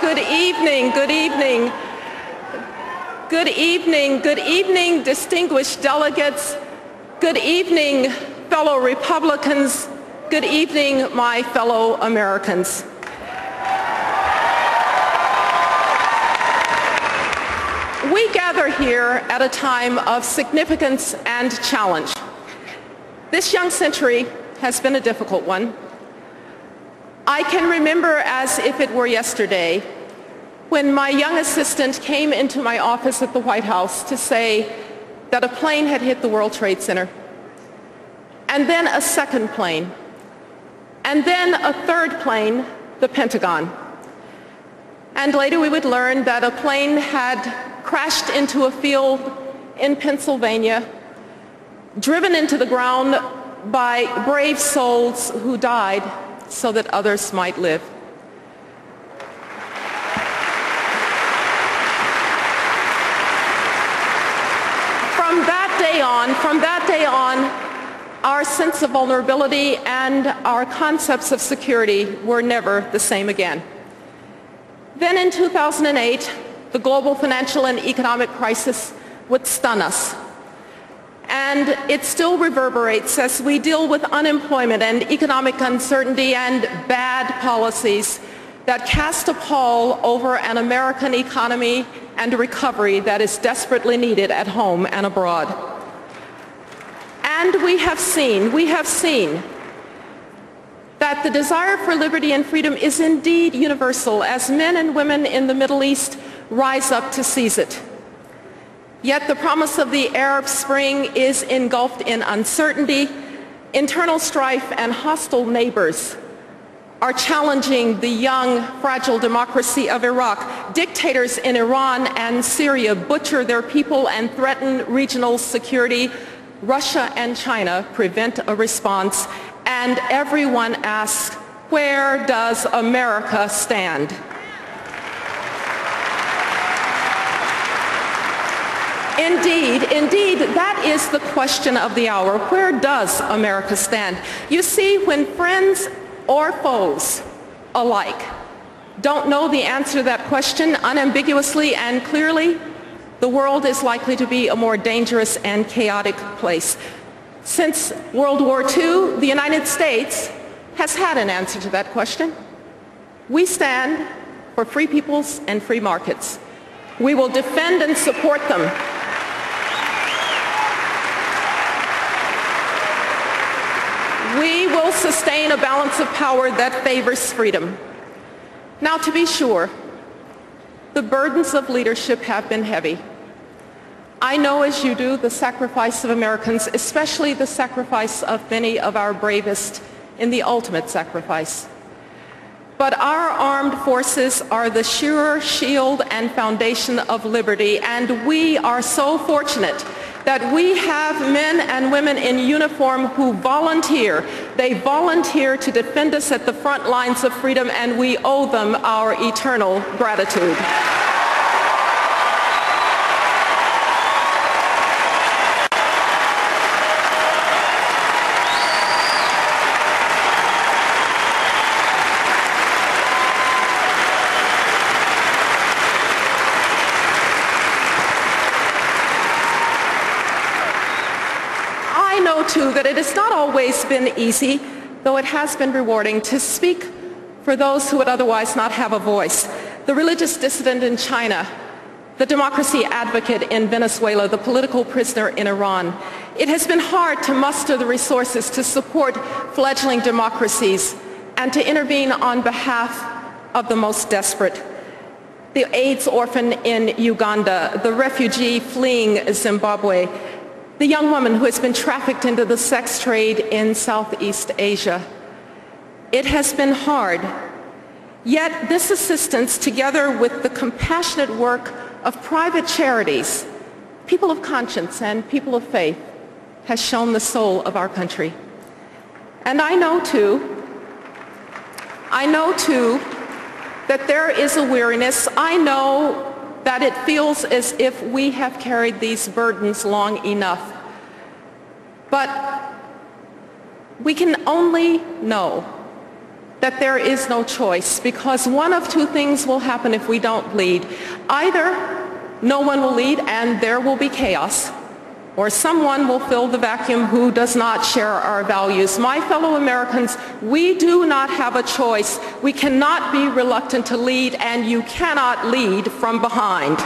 Good evening, good evening. Good evening, good evening, distinguished delegates. Good evening, fellow Republicans. Good evening, my fellow Americans. We gather here at a time of significance and challenge. This young century has been a difficult one. I can remember as if it were yesterday when my young assistant came into my office at the White House to say that a plane had hit the World Trade Center, and then a second plane, and then a third plane, the Pentagon. And later we would learn that a plane had crashed into a field in Pennsylvania, driven into the ground by brave souls who died so that others might live. From that day on, our sense of vulnerability and our concepts of security were never the same again. Then in 2008, the global financial and economic crisis would stun us. And it still reverberates as we deal with unemployment and economic uncertainty and bad policies that cast a pall over an American economy and a recovery that is desperately needed at home and abroad. And we have seen that the desire for liberty and freedom is indeed universal as men and women in the Middle East rise up to seize it. Yet the promise of the Arab Spring is engulfed in uncertainty. Internal strife and hostile neighbors are challenging the young, fragile democracy of Iraq. Dictators in Iran and Syria butcher their people and threaten regional security. Russia and China prevent a response. And everyone asks, where does America stand? Indeed, that is the question of the hour. Where does America stand? You see, when friends or foes alike don't know the answer to that question unambiguously and clearly, the world is likely to be a more dangerous and chaotic place. Since World War II, the United States has had an answer to that question. We stand for free peoples and free markets. We will defend and support them. We will sustain a balance of power that favors freedom. Now, to be sure, the burdens of leadership have been heavy. I know, as you do, the sacrifice of Americans, especially the sacrifice of many of our bravest in the ultimate sacrifice. But our armed forces are the sure shield and foundation of liberty, and we are so fortunate that we have men and women in uniform who volunteer. They volunteer to defend us at the front lines of freedom, and we owe them our eternal gratitude. Too, that it has not always been easy, though it has been rewarding, to speak for those who would otherwise not have a voice. The religious dissident in China, the democracy advocate in Venezuela, the political prisoner in Iran. It has been hard to muster the resources to support fledgling democracies and to intervene on behalf of the most desperate. The AIDS orphan in Uganda, the refugee fleeing Zimbabwe, the young woman who has been trafficked into the sex trade in Southeast Asia. It has been hard. Yet this assistance, together with the compassionate work of private charities, people of conscience and people of faith, has shown the soul of our country. And I know too, that there is a weariness. I know that it feels as if we have carried these burdens long enough. But we can only know that there is no choice, because one of two things will happen if we don't lead. Either no one will lead and there will be chaos, or someone will fill the vacuum who does not share our values. My fellow Americans, we do not have a choice. We cannot be reluctant to lead, and you cannot lead from behind.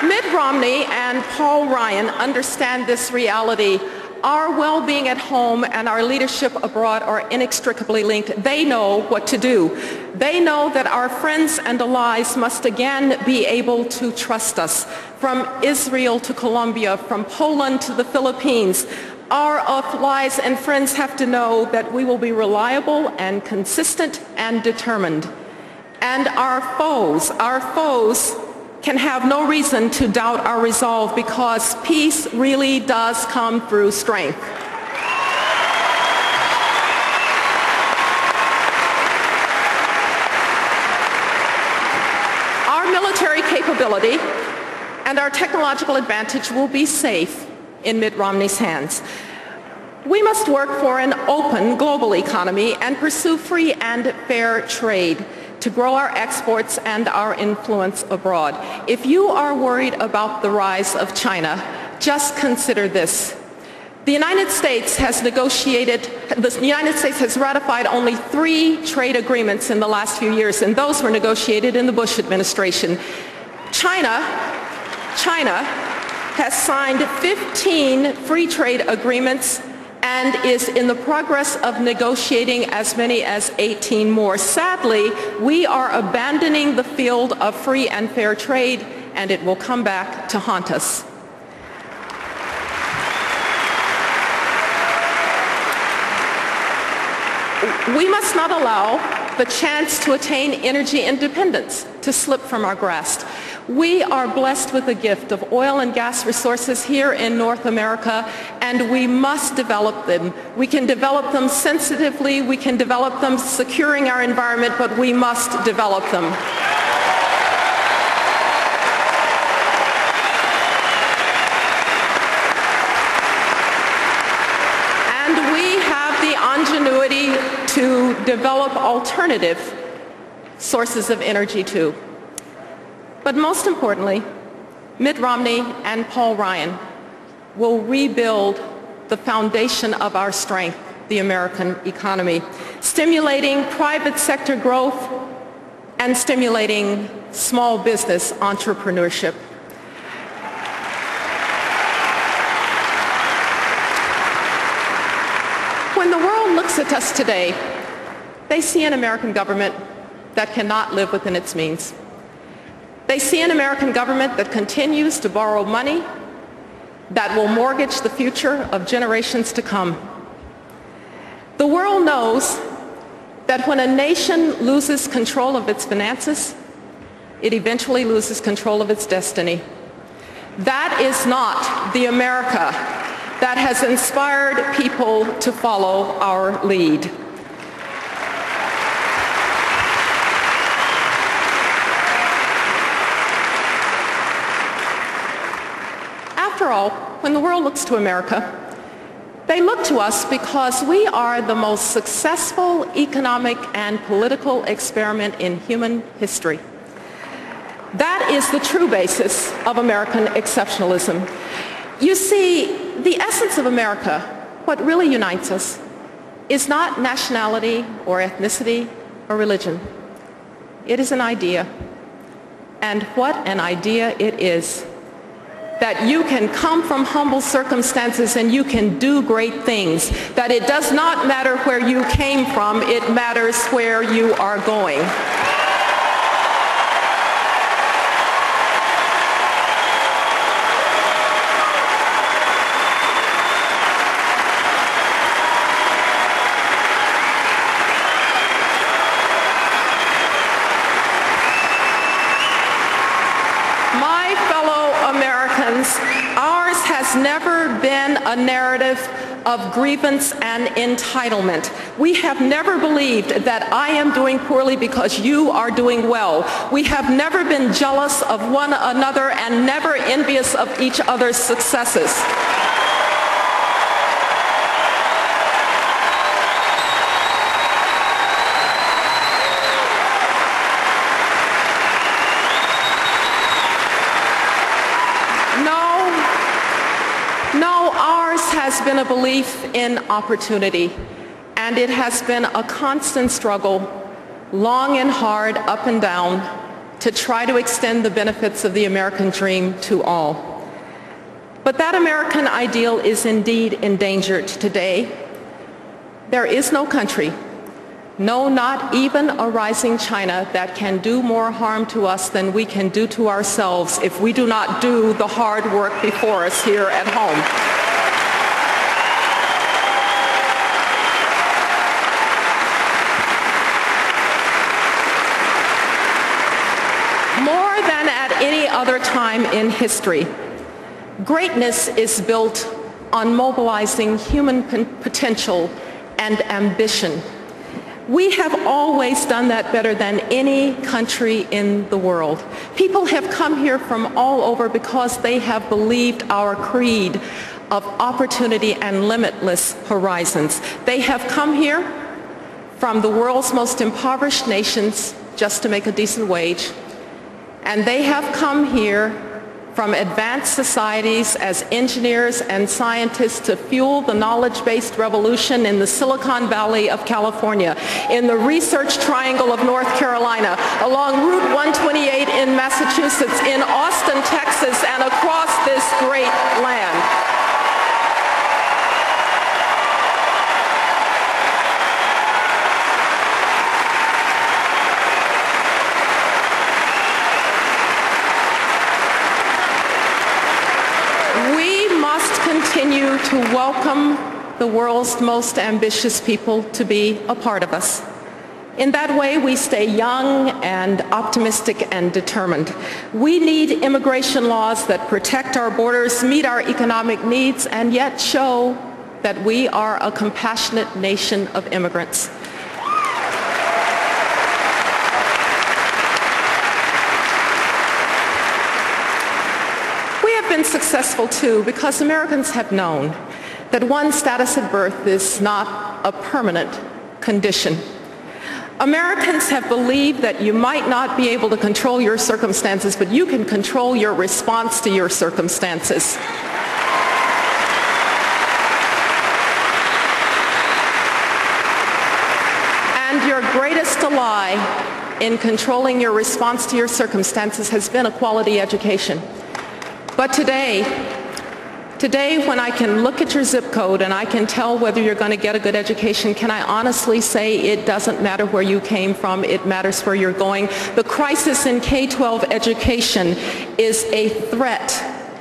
Mitt Romney and Paul Ryan understand this reality. Our well-being at home and our leadership abroad are inextricably linked. They know what to do. They know that our friends and allies must again be able to trust us. From Israel to Colombia, from Poland to the Philippines, our allies and friends have to know that we will be reliable and consistent and determined. And our foes can have no reason to doubt our resolve, because peace really does come through strength. Our military capability and our technological advantage will be safe in Mitt Romney's hands. We must work for an open global economy and pursue free and fair trade to grow our exports and our influence abroad. If you are worried about the rise of China, just consider this. The United States has ratified only 3 trade agreements in the last few years, and those were negotiated in the Bush administration. China has signed 15 free trade agreements and is in the progress of negotiating as many as 18 more. Sadly, we are abandoning the field of free and fair trade, and it will come back to haunt us. We must not allow the chance to attain energy independence to slip from our grasp. We are blessed with the gift of oil and gas resources here in North America, and we must develop them. We can develop them sensitively, we can develop them securing our environment, but we must develop them. And we have the ingenuity to develop alternative sources of energy too. But most importantly, Mitt Romney and Paul Ryan will rebuild the foundation of our strength, the American economy, stimulating private sector growth and stimulating small business entrepreneurship. When the world looks at us today, they see an American government that cannot live within its means. They see an American government that continues to borrow money that will mortgage the future of generations to come. The world knows that when a nation loses control of its finances, it eventually loses control of its destiny. That is not the America that has inspired people to follow our lead. After all, when the world looks to America, they look to us because we are the most successful economic and political experiment in human history. That is the true basis of American exceptionalism. You see, the essence of America, what really unites us, is not nationality or ethnicity or religion. It is an idea. And what an idea it is. That you can come from humble circumstances and you can do great things. That it does not matter where you came from, it matters where you are going. Ours has never been a narrative of grievance and entitlement. We have never believed that I am doing poorly because you are doing well. We have never been jealous of one another and never envious of each other's successes. No, ours has been a belief in opportunity, and it has been a constant struggle, long and hard, up and down, to try to extend the benefits of the American dream to all. But that American ideal is indeed endangered today. There is no country, no, not even a rising China, that can do more harm to us than we can do to ourselves if we do not do the hard work before us here at home. More than at any other time in history, greatness is built on mobilizing human potential and ambition. We have always done that better than any country in the world. People have come here from all over because they have believed our creed of opportunity and limitless horizons. They have come here from the world's most impoverished nations just to make a decent wage. And they have come here from advanced societies as engineers and scientists to fuel the knowledge-based revolution in the Silicon Valley of California, in the Research Triangle of North Carolina, along Route 128 in Massachusetts, in Austin, Texas, and across this great land. Continue to welcome the world's most ambitious people to be a part of us. In that way, we stay young and optimistic and determined. We need immigration laws that protect our borders, meet our economic needs, and yet show that we are a compassionate nation of immigrants. Been successful too because Americans have known that one's status at birth is not a permanent condition. Americans have believed that you might not be able to control your circumstances, but you can control your response to your circumstances. And your greatest ally in controlling your response to your circumstances has been a quality education. But today, when I can look at your zip code and I can tell whether you're going to get a good education, can I honestly say it doesn't matter where you came from, it matters where you're going. The crisis in K-12 education is a threat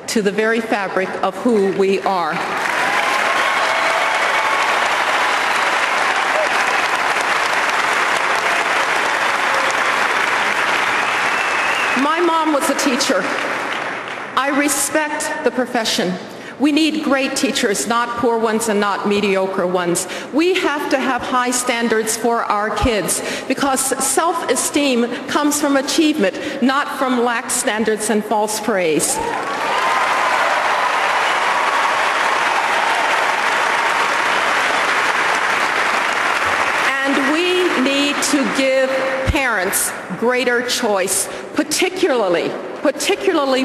to the very fabric of who we are. My mom was a teacher. I respect the profession. We need great teachers, not poor ones and not mediocre ones. We have to have high standards for our kids because self-esteem comes from achievement, not from lax standards and false praise. And we need to give parents greater choice, particularly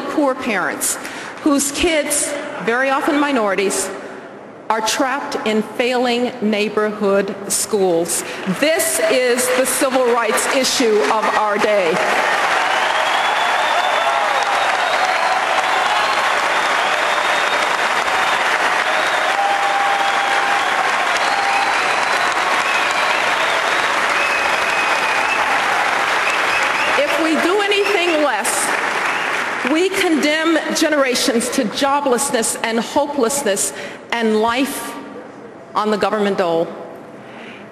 poor parents whose kids, very often minorities, are trapped in failing neighborhood schools. This is the civil rights issue of our day. If we do anything less, we condemn generations to joblessness and hopelessness and life on the government dole.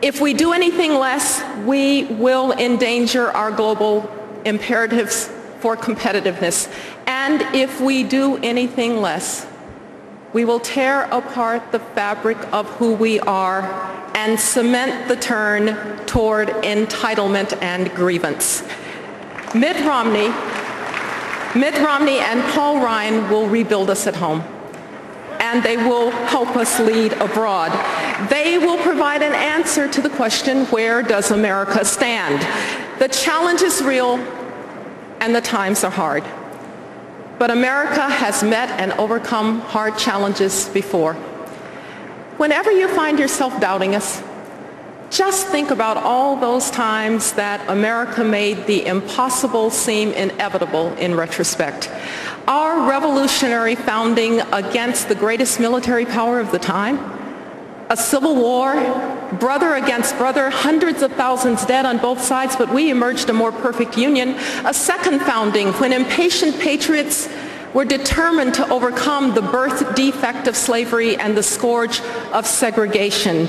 If we do anything less, we will endanger our global imperatives for competitiveness. And if we do anything less, We will tear apart the fabric of who we are and cement the turn toward entitlement and grievance. Mitt Romney and Paul Ryan will rebuild us at home, and they will help us lead abroad. They will provide an answer to the question, where does America stand? The challenge is real, and the times are hard. But America has met and overcome hard challenges before. Whenever you find yourself doubting us, just think about all those times that America made the impossible seem inevitable in retrospect. Our revolutionary founding against the greatest military power of the time, a civil war, brother against brother, hundreds of thousands dead on both sides, but we emerged a more perfect union. A second founding when impatient patriots were determined to overcome the birth defect of slavery and the scourge of segregation.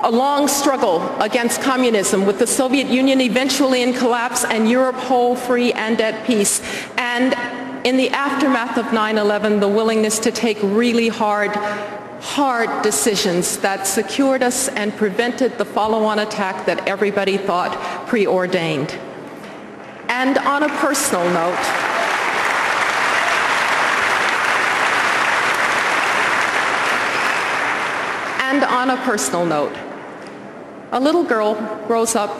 A long struggle against communism, with the Soviet Union eventually in collapse and Europe whole, free, and at peace. And in the aftermath of 9/11, the willingness to take really hard decisions that secured us and prevented the follow-on attack that everybody thought preordained. And on a personal note, a little girl grows up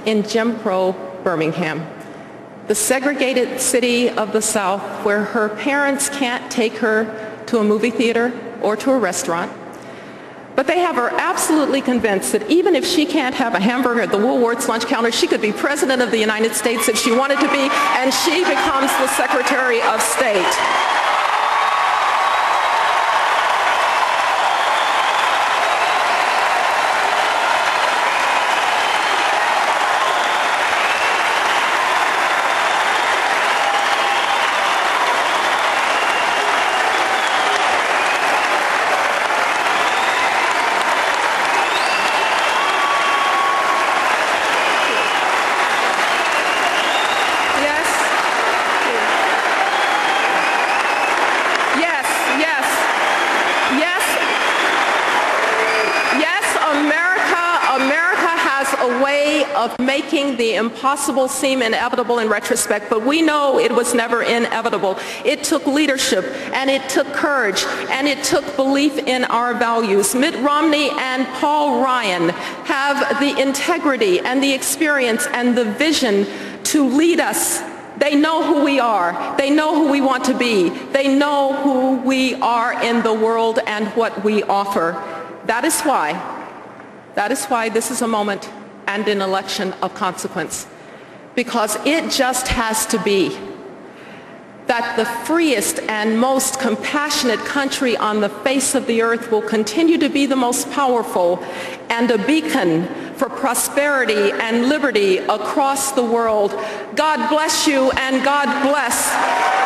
in Jim Crow, Birmingham, the segregated city of the South, where her parents can't take her to a movie theater or to a restaurant. But they have her absolutely convinced that even if she can't have a hamburger at the Woolworth's lunch counter, she could be President of the United States if she wanted to be, and she becomes the Secretary of State. Of making the impossible seem inevitable in retrospect, but we know it was never inevitable. It took leadership, and it took courage, and it took belief in our values. Mitt Romney and Paul Ryan have the integrity and the experience and the vision to lead us. They know who we are. They know who we want to be. They know who we are in the world and what we offer. That is why this is a moment and an election of consequence, because it just has to be that the freest and most compassionate country on the face of the earth will continue to be the most powerful and a beacon for prosperity and liberty across the world. God bless you, and God bless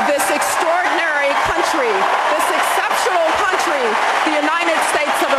this extraordinary country, this exceptional country, the United States of